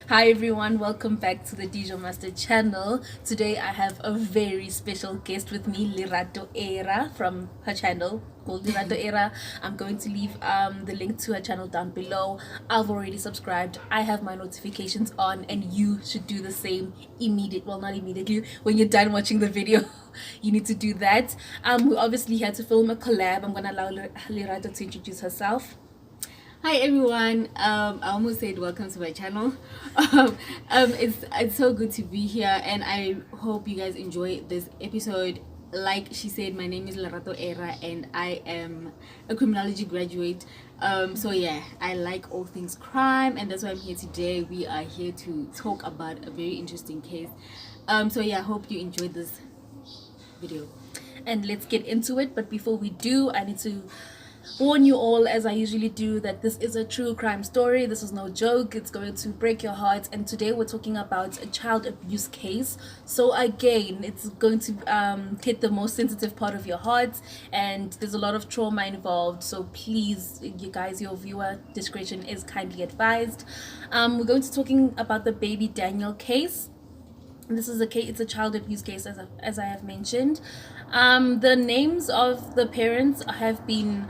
Hi everyone, welcome back to the DJ Master channel. Today I have a very special guest with me, LeratoEra from her channel called LeratoEra. I'm going to leave the link to her channel down below. I've already subscribed. I have my notifications on, and you should do the same not immediately, when you're done watching the video. You need to do that. We obviously had to film a collab. I'm gonna allow Lerato to introduce herself. Hi everyone. I almost said welcome to my channel. It's so good to be here, and I hope you guys enjoy this episode. Like she said, my name is LeratoEra, and I am a criminology graduate. So yeah, I like all things crime, and that's why I'm here today. We are here to talk about a very interesting case. So yeah, I hope you enjoyed this video. And let's get into it. But before we do, I need to warn you all, as I usually do, that this is a true crime story. This is no joke. It's going to break your heart. And today we're talking about a child abuse case. So again, it's going to hit the most sensitive part of your heart, and there's a lot of trauma involved. So please, you guys, your viewer discretion is kindly advised. We're going to talking about the baby Daniel case. This is a case, it's a child abuse case, as I have mentioned. The names of the parents have been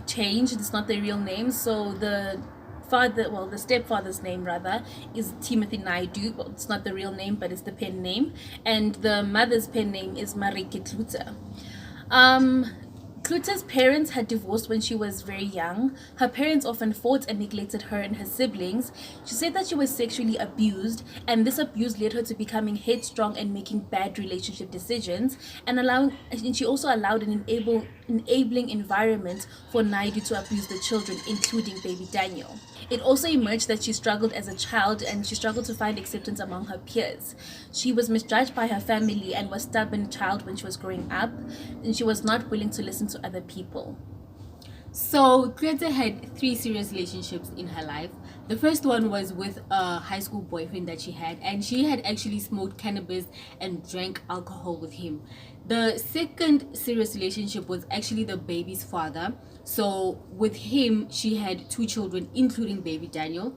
changed. It's not their real names. So the stepfather's name rather is Timothy Naidu. Well, it's not the real name, but it's the pen name. And the mother's pen name is Marike Klute. Klute's parents had divorced when she was very young. Her parents often fought and neglected her and her siblings. She said that she was sexually abused, and this abuse led her to becoming headstrong and making bad relationship decisions, and she also allowed an enabling environment for Naidu to abuse the children, including baby Daniel. It also emerged that she struggled as a child, and she struggled to find acceptance among her peers. She was misjudged by her family and was a stubborn child when she was growing up, and she was not willing to listen to other people. So Greta had 3 serious relationships in her life. The first one was with a high school boyfriend that she had, and she had actually smoked cannabis and drank alcohol with him. The second serious relationship was actually the baby's father. So with him, she had 2 children, including baby Daniel,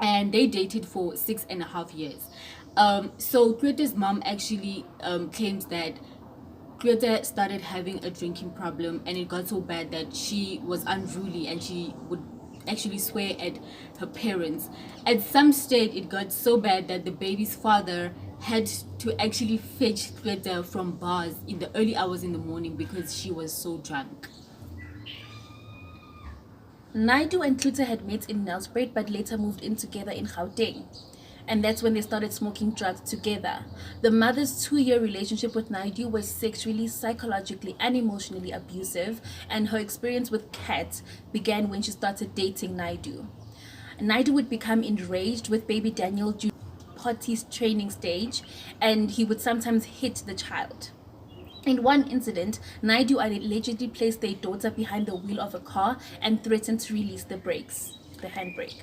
and they dated for 6.5 years. So Greta's mom actually claims that Greta started having a drinking problem, and it got so bad that she was unruly and she would actually swear at her parents. At some stage, it got so bad that the baby's father had to actually fetch Greta from bars in the early hours in the morning because she was so drunk. Naidu and Klute had met in Nelspruit, but later moved in together in Gauteng. And that's when they started smoking drugs together. The mother's 2-year relationship with Naidu was sexually, psychologically, and emotionally abusive, and her experience with Kat began when she started dating Naidu. Naidu would become enraged with baby Daniel during Potty's training stage, and he would sometimes hit the child. In one incident, Naidu allegedly placed their daughter behind the wheel of a car and threatened to release the handbrake.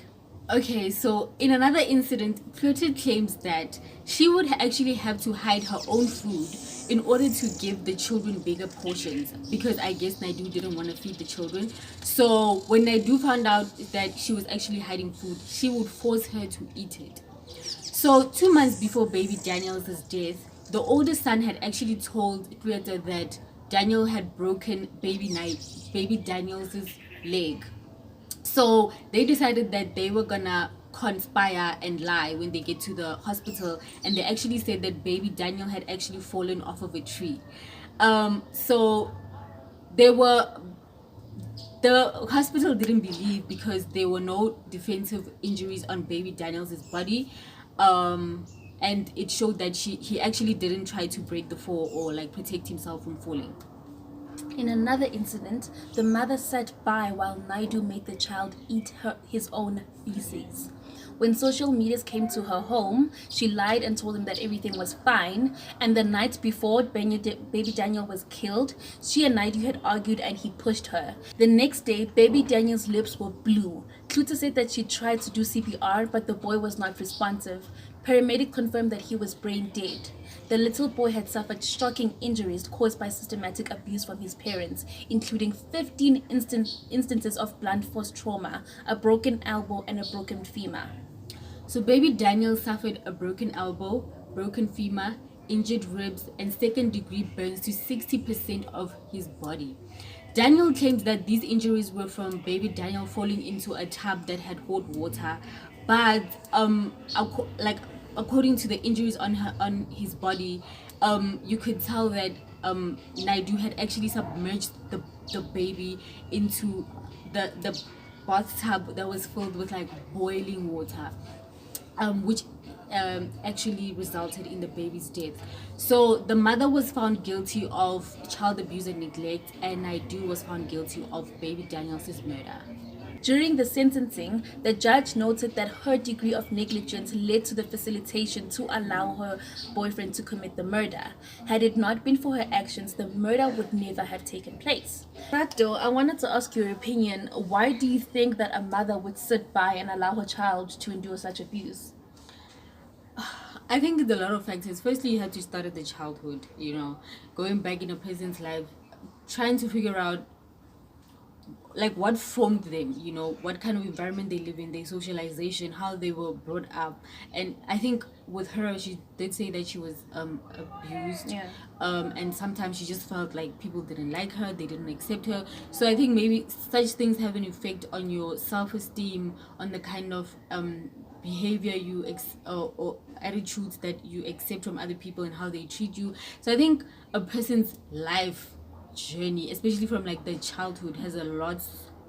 Okay, so in another incident, Clotilde claims that she would actually have to hide her own food in order to give the children bigger portions, because I guess Naidu didn't want to feed the children. So when Naidu found out that she was actually hiding food, she would force her to eat it. So 2 months before baby Daniel's death, the oldest son had actually told Greta that Daniel had broken baby Daniel's leg. So they decided that they were gonna conspire and lie when they get to the hospital, and they actually said that baby Daniel had actually fallen off of a tree. So they were the hospital didn't believe, because there were no defensive injuries on baby Daniel's body, and it showed that he actually didn't try to break the fall or like protect himself from falling. In another incident, the mother sat by while Naidu made the child eat his own feces. When social medias came to her home, she lied and told them that everything was fine, and the night before baby Daniel was killed, she and Naidu had argued and he pushed her. The next day, baby Daniel's lips were blue. Klute said that she tried to do CPR, but the boy was not responsive. Paramedic confirmed that he was brain dead. The little boy had suffered shocking injuries caused by systematic abuse from his parents, including 15 instances of blunt force trauma, a broken elbow, and a broken femur. So baby Daniel suffered a broken elbow, broken femur, injured ribs, and second-degree burns to 60% of his body. Daniel claims that these injuries were from baby Daniel falling into a tub that had hot water, but according to the injuries on his body, you could tell that Naidu had actually submerged the baby into the bathtub that was filled with like boiling water, which actually resulted in the baby's death. So the mother was found guilty of child abuse and neglect, and Naidu was found guilty of baby Daniel's murder. During the sentencing, the judge noted that her degree of negligence led to the facilitation to allow her boyfriend to commit the murder. Had it not been for her actions, the murder would never have taken place. Rato, I wanted to ask your opinion. Why do you think that a mother would sit by and allow her child to endure such abuse? I think it's a lot of factors. Firstly, you have to start at the childhood, going back in a person's life, trying to figure out like what formed them, what kind of environment they live in, their socialization, how they were brought up. And I think with her, she did say that she was abused. Yeah. And sometimes she just felt like people didn't like her, they didn't accept her. So I think maybe such things have an effect on your self-esteem, on the kind of behavior or attitudes that you accept from other people and how they treat you. So I think a person's life journey, especially from like the childhood, has a lot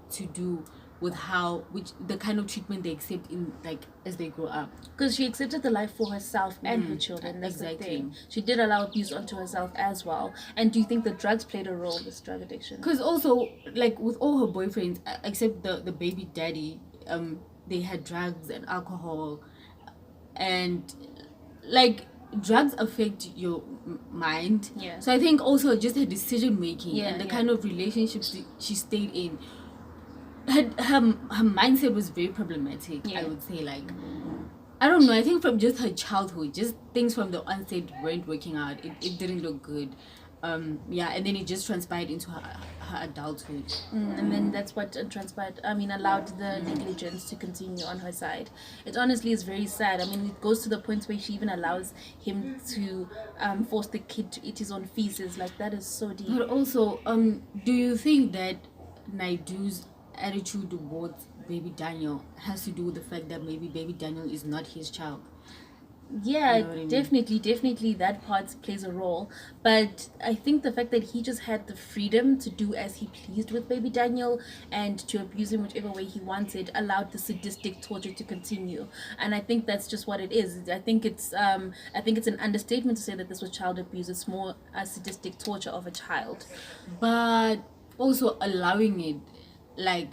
to do with the kind of treatment they accept in like as they grow up. Because she accepted the life for herself and her children. That's exactly the thing. She did allow abuse onto herself as well. And do you think the drugs played a role, this drug addiction? Because also, like with all her boyfriends, except the baby daddy, they had drugs and alcohol, and like drugs affect your mind. Yeah. So I think also just her decision making and the kind of relationships she stayed in, her mindset was very problematic. I would say, like, I don't know, I think from just her childhood, just things from the onset weren't working out. It didn't look good. And then it just transpired into her adulthood. And then that's what allowed the negligence to continue on her side. It honestly is very sad. I mean, it goes to the point where she even allows him to force the kid to eat his own feces. Like, that is so deep. But also, do you think that Naidu's attitude towards baby Daniel has to do with the fact that maybe baby Daniel is not his child? Yeah, you know what I mean? Definitely that part plays a role. But I think the fact that he just had the freedom to do as he pleased with baby Daniel and to abuse him whichever way he wanted allowed the sadistic torture to continue. And I think that's just what it is. I think it's an understatement to say that this was child abuse. It's more a sadistic torture of a child. But also allowing it, like,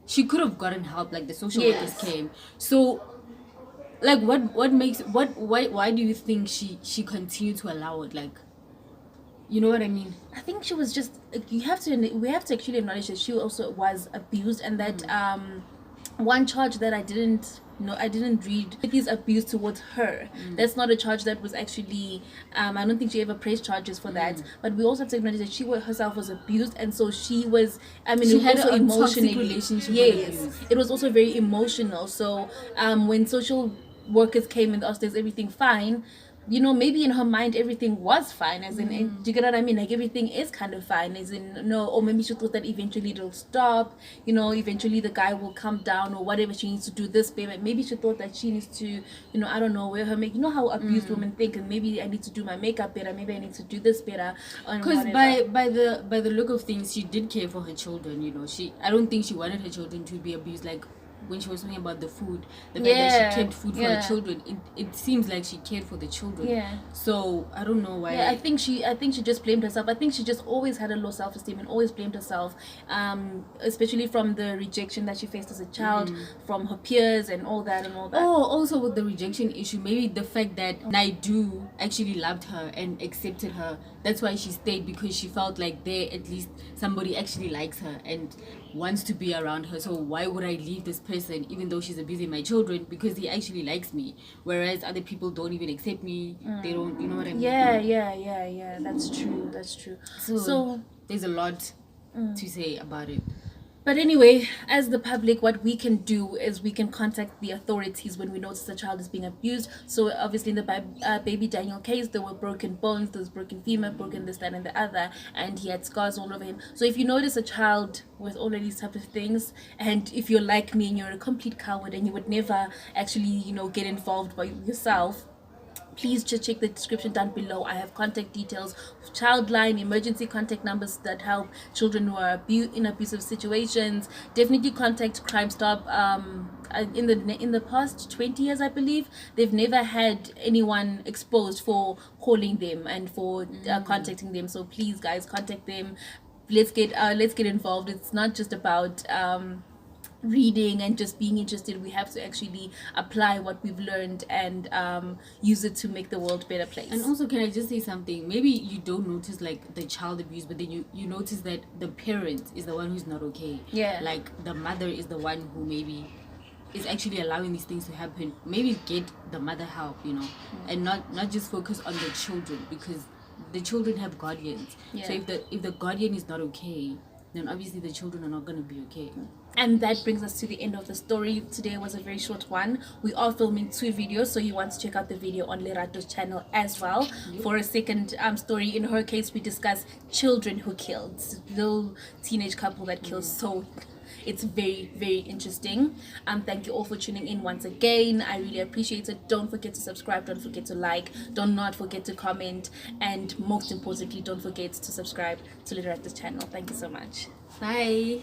she could have gotten help, like the social workers came. So like why do you think she continued to allow it? Like, you know what I mean? I think she was just, we have to actually acknowledge that she also was abused, and that one charge that I didn't read is abuse towards her. That's not a charge that was actually I don't think she ever pressed charges for that, but we also have to acknowledge that she herself was abused, and so she was, she had also an emotionally relationship. Yes, it was also very emotional. So when social workers came and asked, is everything fine, maybe in her mind everything was fine, as in, do you get what I mean? Like, everything is kind of fine, as in, no, or maybe she thought that eventually it'll stop, eventually the guy will come down, or whatever, she needs to do this payment. Maybe she thought that she needs to, I don't know, wear her makeup. You know how abused women think, and maybe I need to do my makeup better, maybe I need to do this better. Because by the look of things, she did care for her children. I don't think she wanted her children to be abused. Like, when she was talking about the food, the fact that she kept food for her children, it seems like she cared for the children. Yeah. So I don't know why. Yeah, I think she just blamed herself. I think she just always had a low self-esteem and always blamed herself, especially from the rejection that she faced as a child, from her peers and all that. Oh, also with the rejection issue, maybe the fact that Naidu actually loved her and accepted her. That's why she stayed, because she felt like there at least somebody actually likes her and wants to be around her. So why would I leave this person even though she's abusing my children, because he actually likes me, whereas other people don't even accept me. They don't, you know what I mean? Yeah, that's true. So there's a lot to say about it. But anyway, as the public, what we can do is we can contact the authorities when we notice a child is being abused. So obviously in the baby Daniel case, there were broken bones, there was broken femur, broken this, that, and the other, and he had scars all over him. So if you notice a child with all of these types of things, and if you're like me and you're a complete coward and you would never actually, get involved by yourself, please just check the description down below. I have contact details, childline, emergency contact numbers that help children who are in abusive situations. Definitely contact Crime Stop. In the past 20 years, I believe, they've never had anyone exposed for calling them and for contacting them. So please, guys, contact them. Let's get involved. It's not just about reading and just being interested. We have to actually apply what we've learned and use it to make the world a better place. And also, can I just say something? Maybe you don't notice like the child abuse, but then you notice that the parent is the one who's not okay. Yeah. Like the mother is the one who maybe is actually allowing these things to happen. Maybe get the mother help, and not just focus on the children, because the children have guardians. Yeah. So if the guardian is not okay, then obviously the children are not going to be okay. And that brings us to the end of the story. Today was a very short one. We are filming 2 videos, so you want to check out the video on Lerato's channel as well. Yep. For a second story, in her case, we discuss children who killed. Little teenage couple that kills. So it's very, very interesting. Thank you all for tuning in once again. I really appreciate it. Don't forget to subscribe. Don't forget to like. Don't not forget to comment. And most importantly, don't forget to subscribe to Lerato's channel. Thank you so much. Bye.